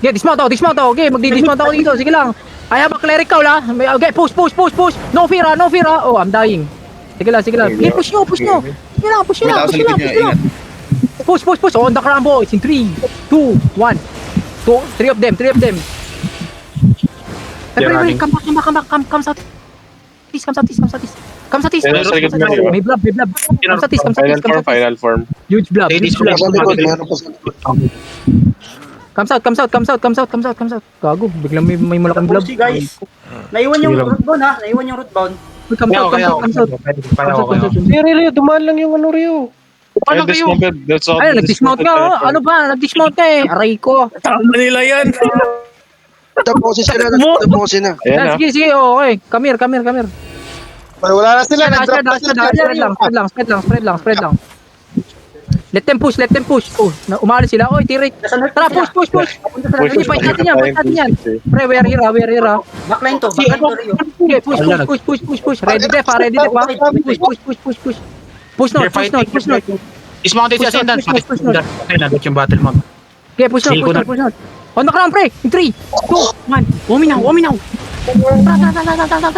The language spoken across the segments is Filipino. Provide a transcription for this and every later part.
Okay, dismount ako, dismount ako. Okay, magdi-dismount ako dito. Sige lang. I have a clerical ha. Okay, push. No fear ha, no fear ha. Oh, I'm dying. Sige lang. Okay, push nyo. Sige lang. Push. On the crown boys. In 3, 2, 1. 3 of them. Hey, come south. Come south east. May blob. Come south east. Final form. Huge blob. Come south. Gago, biglang may malaking blob. Si guys. Naiwan yung rootbound ha. Come south. Rio, dumaan lang yung ano Rio. Paano kayo? Ay, nag-dismount ka oh. Ano ba? Nag-dismount ka eh. Aray ko. Tama nila yan. Tapusin sila. Ayan na. Sige, okay. Come here. Wala na sila. Spread lang. Let them push. Oh, umalis sila. Oy, tirate. Tara, push. Sige, fight natin yan. Pre, we are here. Backline to. Okay, push. Ready def. Push. Push not. Dismounted si Ascendant. Push not. Okay, nagot yung battle map. Okay, push not. On the ground, pre. In 3, 2, 1. Uminaw.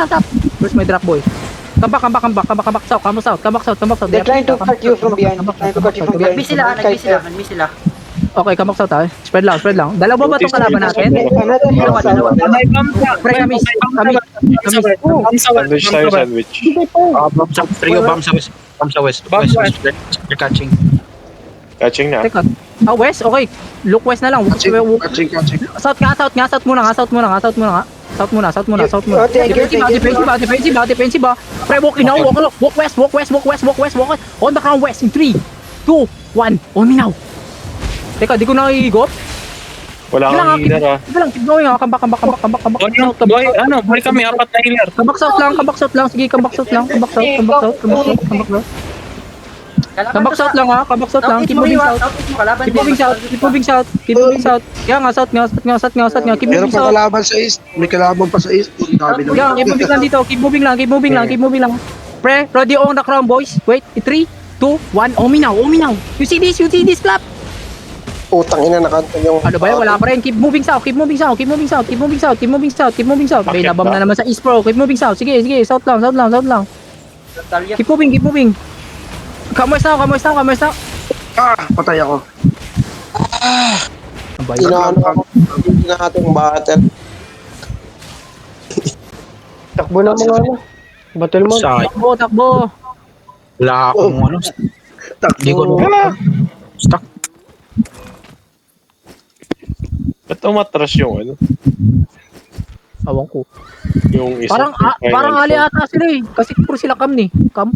Tap. Where's my drop boy? Come back south. They're trying to cut you from behind. Nag-miss sila. Okay, come back south ha. Spread lang. Dalawa ba itong kalaban natin? Dalawa. Pre, kami. Sandwich tayo, sandwich. Bomb sa trio, bomb sa west. They're catching. Catching na. Teka. West? Okay. Look west na lang. South muna. South muna. Defensive ba? Pre, walk west. On the ground west in 3, 2, 1. Uminaw. Teka, di ko nakikigop. Wala kang healer ha. Keep going ha. Come back. Balik kami, apat na healer. Come back south lang. Sige, come back south. Come back south lang ha. Keep moving south. Kaya nga, south nga. Keep Meron moving pa south. kalaban sa east. May kalaban pa sa east. Dami Yeah, keep moving lang dito. Keep moving lang. Pre, ready on the crown, boys. Wait, 3, 2, 1. Uminaw. You see this, clap. Utang ina nakanta yung... Ano ba yan? Wala pa rin. Keep moving south. Okay, nabam na naman sa east pro. Keep moving south. Sige. South lang. Keep moving. Come west now. Patay ako. Ano ba yun? Inaano atong battle. Takbo na mga ano. Battle mo. Takbo. Wala akong ano. Hindi ko stuck. Ba't umatras yung ano? Awang ko. Yung isa. Parang ali ata sila eh. Kasi puro sila cam ni. Cam.